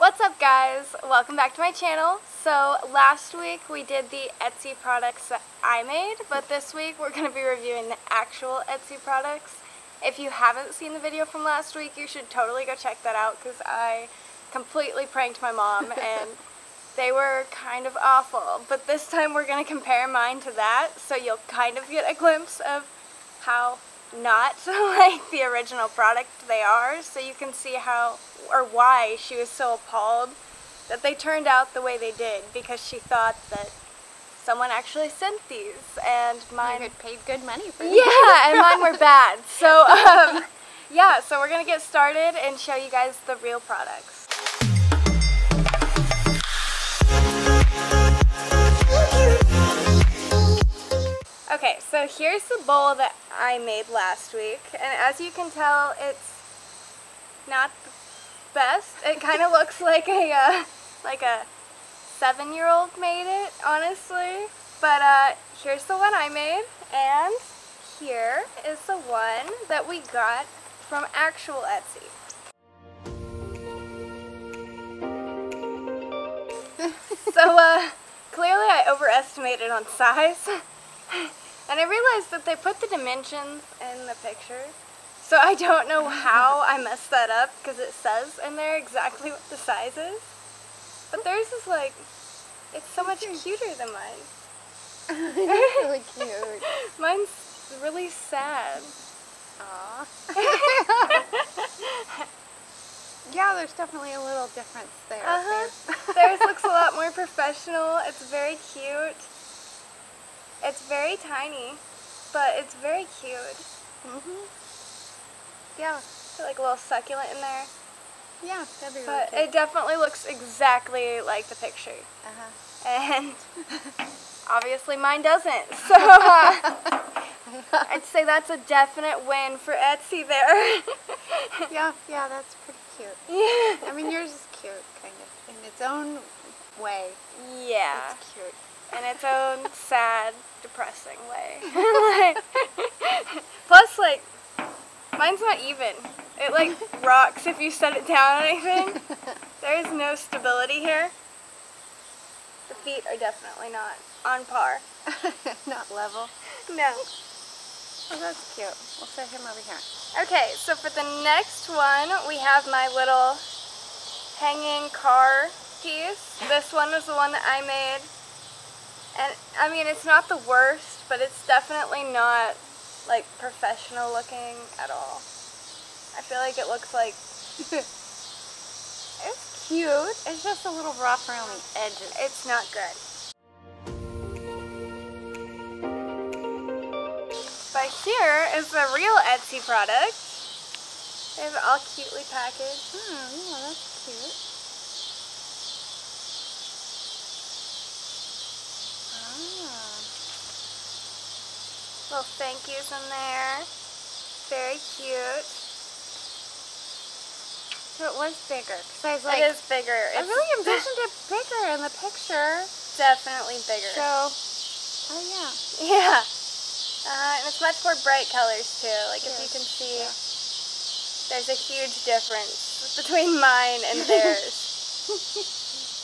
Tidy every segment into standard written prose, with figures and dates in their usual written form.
What's up guys? Welcome back to my channel. So last week we did the Etsy products that I made, but this week we're going to be reviewing the actual Etsy products. If you haven't seen the video from last week, you should totally go check that out because I completely pranked my mom and they were kind of awful. But this time we're going to compare mine to that, so you'll kind of get a glimpse of how not like the original product they are, so you can see how or why she was so appalled that they turned out the way they did, because she thought that someone actually sent these and mine you paid good money for them. Yeah, and mine were bad. So yeah, so we're gonna get started and show you guys the real products. Okay, so here's the bowl that I made last week, and as you can tell, it's not the best. It kind of looks like a 7-year-old made it, honestly. But here's the one I made, and here is the one that we got from actual Etsy. So clearly I overestimated on size. And I realized that they put the dimensions in the picture, so I don't know how I messed that up because it says in there exactly what the size is. But theirs is like, it's so much cuter than mine. It's really cute. Mine's really sad. Aww. Yeah, there's definitely a little difference there. Theirs looks a lot more professional. It's very cute. It's very tiny, but it's very cute. Yeah. Like a little succulent in there. Yeah, that'd be really But cute. it definitely looks exactly like the picture. And obviously mine doesn't. So I'd say that's a definite win for Etsy there. Yeah, that's pretty cute. Yeah. I mean, yours is cute, kind of, in its own way. Yeah. It's cute. In its own sad, depressing way. Plus, like, mine's not even. It, like, rocks if you set it down or anything. There is no stability here. The feet are definitely not on par. Not level. No. Oh, that's cute. We'll set him over here. Okay, so for the next one, we have my little hanging car piece. This one was the one that I made. And, I mean, it's not the worst, but it's definitely not, like, professional looking at all. I feel like it looks like... It's cute. It's just a little rough around the edges. It's not good. But here is the real Etsy product. They're all cutely packaged. Oh, yeah, that's cute. Little thank yous in there. Very cute. So it was bigger. Cause I was like, it is bigger. I really envisioned it bigger in the picture. Definitely bigger. So, oh yeah. Yeah. And it's much more bright colors too. Like if you can see, there's a huge difference between mine and theirs.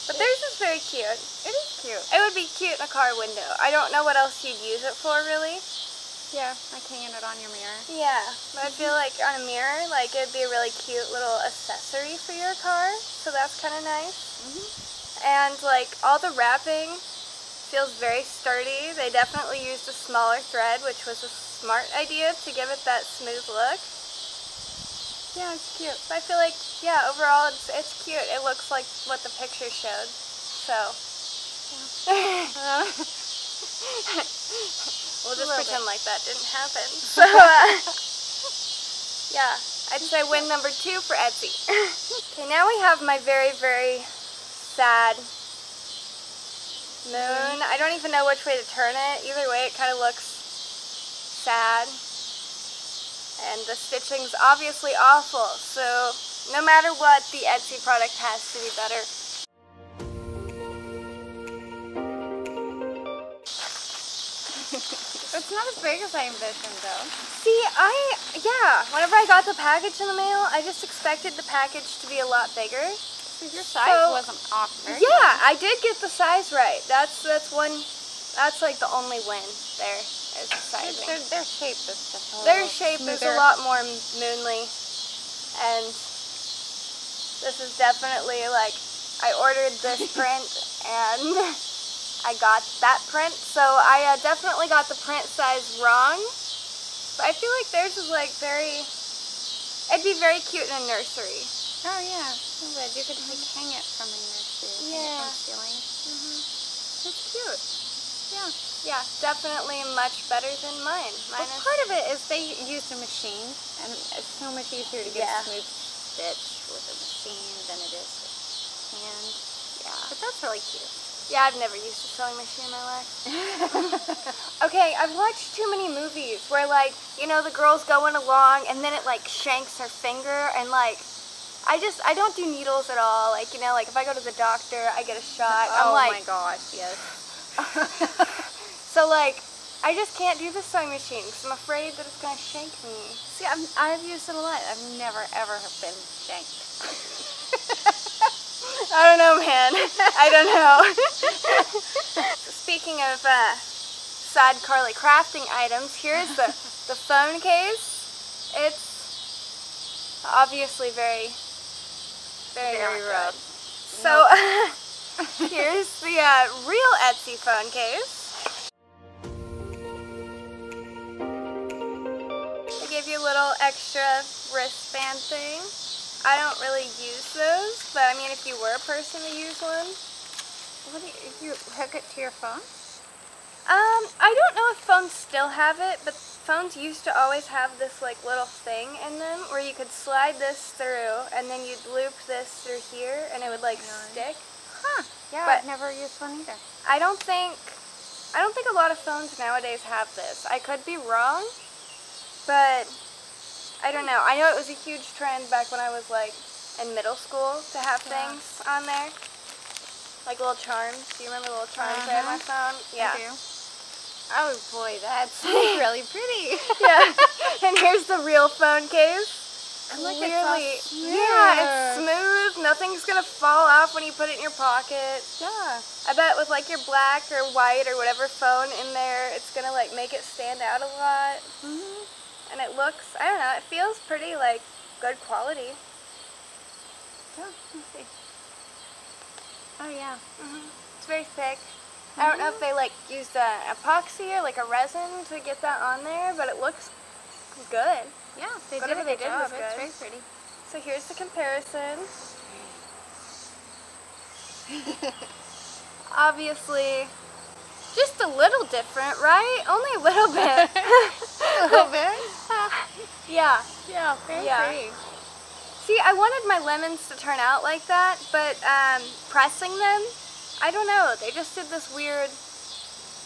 But theirs is very cute. It is cute. It would be cute in a car window. I don't know what else you'd use it for, really. Yeah, like hanging it on your mirror. Yeah, but I feel like on a mirror, like it'd be a really cute little accessory for your car. So that's kind of nice. And like all the wrapping feels very sturdy. They definitely used a smaller thread, which was a smart idea to give it that smooth look. Yeah, it's cute. But I feel like, yeah, overall it's cute. It looks like what the picture showed. So, we'll just pretend like that didn't happen. So, yeah, I'd say win number 2 for Etsy. Okay, now we have my very, very sad moon. I don't even know which way to turn it. Either way, it kind of looks sad. And the stitching's obviously awful, so no matter what, the Etsy product has to be better. It's not as big as I envisioned, though. See, whenever I got the package in the mail, I just expected the package to be a lot bigger. So your size wasn't off very Yeah, much. I did get the size right. That's like the only win there is the sizing. Their shape is just a Their little shape is smoother. a lot more moonly, and this is definitely like, I ordered this print and I got that print, so I definitely got the print size wrong, but I feel like theirs is like it'd be very cute in a nursery. Oh yeah, so good. You could like hang it from the nursery. Yeah. From the ceiling. It's cute. Yeah. Yeah, definitely much better than mine. Well, part of it is they used a machine, and it's so much easier to get a smooth stitch with a machine than it is with hand. Yeah. But that's really cute. Yeah, I've never used a sewing machine in my life. Okay, I've watched too many movies where, like, you know, the girl's going along and then it like shanks her finger, and like, I don't do needles at all. Like, you know, like if I go to the doctor, I get a shot. I'm Oh like, my gosh, yes. so like, I just can't do the sewing machine because I'm afraid that it's gonna shank me. See, I've used it a lot. I've never ever have been shanked. I don't know, man. I don't know. Speaking of sad Carleigh crafting items, here's the phone case. It's obviously very Very not rough. good. So here's the real Etsy phone case. They give you a little extra wristband thing. I don't really use those, but I mean, if you were a person to use one. What do you hook it to your phone? I don't know if phones still have it, but phones used to always have this like little thing in them where you could slide this through and then you'd loop this through here and it would like stick. Huh. Yeah, But I've never used one either. I don't think a lot of phones nowadays have this. I could be wrong, but I don't know. I know it was a huge trend back when I was like in middle school to have things on there. Like little charms. Do you remember the little charms I had on my phone? Yeah. I do. Oh boy, that's really pretty. Yeah. And here's the real phone case. And look, Clearly, it's all smooth. yeah, it's smooth. Nothing's gonna fall off when you put it in your pocket. Yeah. I bet with like your black or white or whatever phone in there, it's gonna like make it stand out a lot. And it looks, I don't know, it feels pretty like good quality. Yeah, let's see. Oh yeah. It's very thick. I don't know if they like used epoxy or like a resin to get that on there, but it looks good. Yeah, they Whatever did a they good did was job. It's good. very pretty. So here's the comparison. Obviously, just a little different, right? Only a little bit. A little bit? Yeah. Yeah, very pretty. See, I wanted my lemons to turn out like that, but pressing them, I don't know. They just did this weird.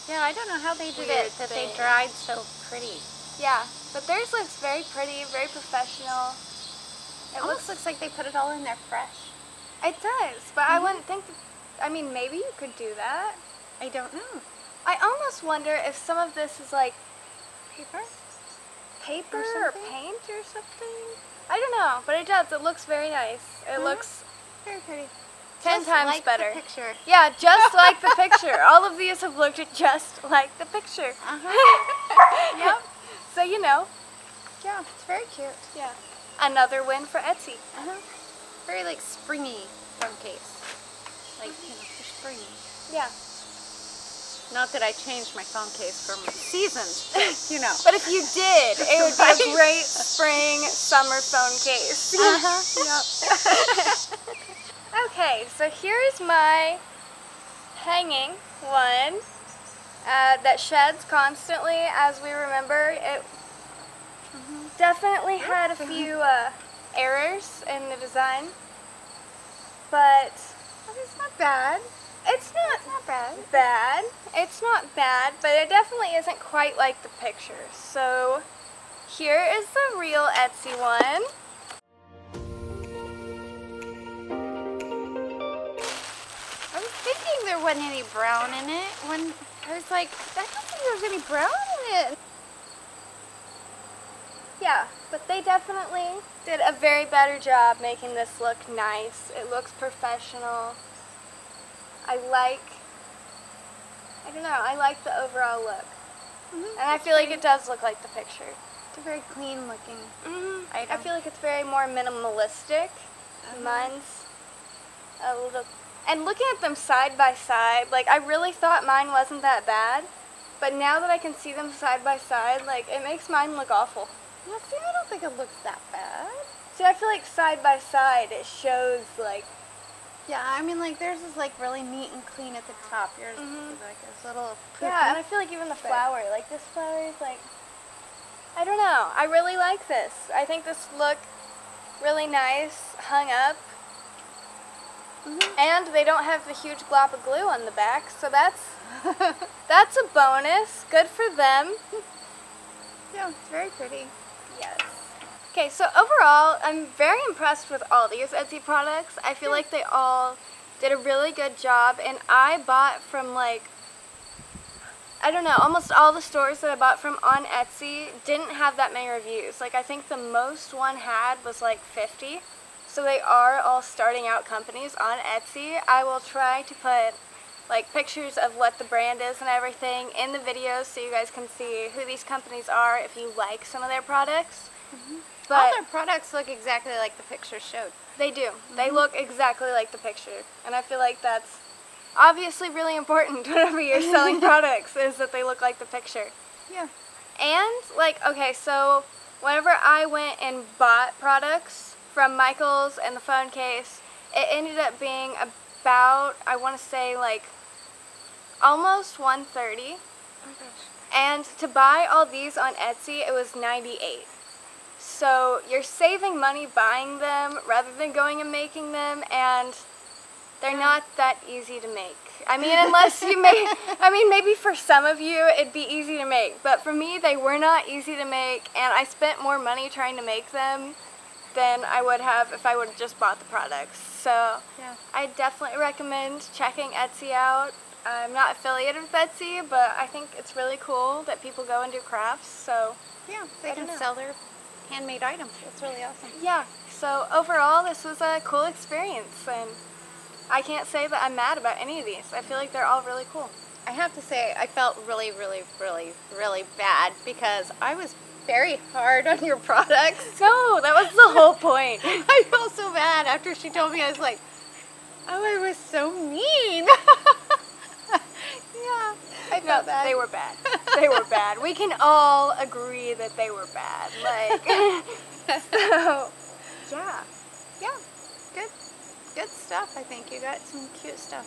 Yeah, I don't know how they did Weird it, that thing. they dried so pretty. Yeah, but theirs looks very pretty, very professional. It almost looks like they put it all in there fresh. It does, but I wouldn't think. I mean, maybe you could do that. I don't know. I almost wonder if some of this is like Paper? paper Or or something? paint or something. I don't know, but it does. It looks very nice. It looks Very pretty. 10 Just times like better. The picture. Yeah, just like the picture. All of these have looked just like the picture. Yep. So you know. Yeah, it's very cute. Yeah. Another win for Etsy. Very like springy phone case. Like, you know, for spring. Yeah. Not that I changed my phone case from seasons, but, you know. But if you did, it would be a great spring, summer phone case. Yep. Okay, so here's my hanging one that sheds constantly, as we remember. It definitely had a few errors in the design, but It's not bad. it's not bad. bad. It's not bad, but it definitely isn't quite like the picture. So here is the real Etsy one. I was thinking there wasn't any brown in it. When I was like, I don't think there was any brown in it. Yeah, but they definitely did a very better job making this look nice. It looks professional. I don't know, I like the overall look. And I feel like it does look like the picture. It's a very clean looking I item. feel like it's very more minimalistic. Mine's a little... And looking at them side by side, like I really thought mine wasn't that bad. But now that I can see them side by side, like it makes mine look awful. Well, see, I don't think it looks that bad. See, I feel like side by side it shows like... Yeah, I mean, like theirs is like really neat and clean at the top. Yours is like a little poopy. Yeah, and I feel like even the flower, like this flower is like... I don't know, I really like this. I think this look really nice, hung up. And they don't have the huge glob of glue on the back, so that's a bonus. Good for them. Yeah, it's very pretty. Yes. Okay, so overall, I'm very impressed with all these Etsy products. I feel like they all did a really good job, and I bought from like, I don't know, almost all the stores that I bought from on Etsy didn't have that many reviews. Like I think the most one had was like 50. So they are all starting out companies on Etsy. I will try to put like pictures of what the brand is and everything in the videos so you guys can see who these companies are if you like some of their products. But all their products look exactly like the picture showed. They do. They look exactly like the picture. And I feel like that's obviously really important whenever you're selling products is that they look like the picture. Yeah. And like, okay, so whenever I went and bought products from Michael's and the phone case, it ended up being about, I want to say like almost $130. Oh gosh. And to buy all these on Etsy, it was $98. So you're saving money buying them rather than going and making them, and they're not that easy to make. I mean, unless you make, I mean, maybe for some of you it'd be easy to make, but for me they were not easy to make, and I spent more money trying to make them than I would have if I would have just bought the products. So Yeah. I definitely recommend checking Etsy out. I'm not affiliated with Etsy, but I think it's really cool that people go and do crafts. So Yeah, they can sell their handmade items. That's really awesome. yeah, so overall this was a cool experience, and I can't say that I'm mad about any of these. I feel like they're all really cool. I have to say, I felt really, really, really, really bad because I was very hard on your products. No, that was the whole point. I felt so bad after she told me. I was like, oh, I was so mean. Yeah, I felt bad. They were bad. They were bad. We can all agree that they were bad. Like, so, yeah. Yeah, good stuff. I think you got some cute stuff.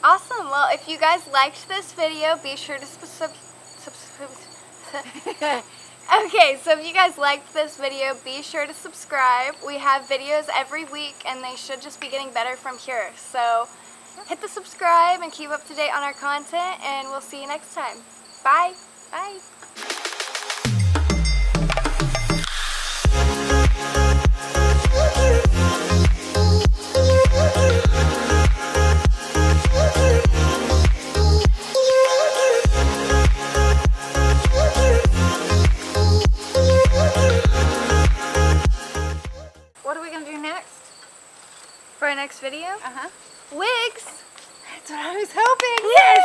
Awesome. Well, if you guys liked this video, be sure to Okay, so if you guys liked this video, be sure to subscribe. We have videos every week, and they should just be getting better from here. So hit the subscribe and keep up to date on our content, and we'll see you next time. Bye. Bye. What are we going to do next? For our next video, Uh-huh. wigs. That's what I was hoping. Yes.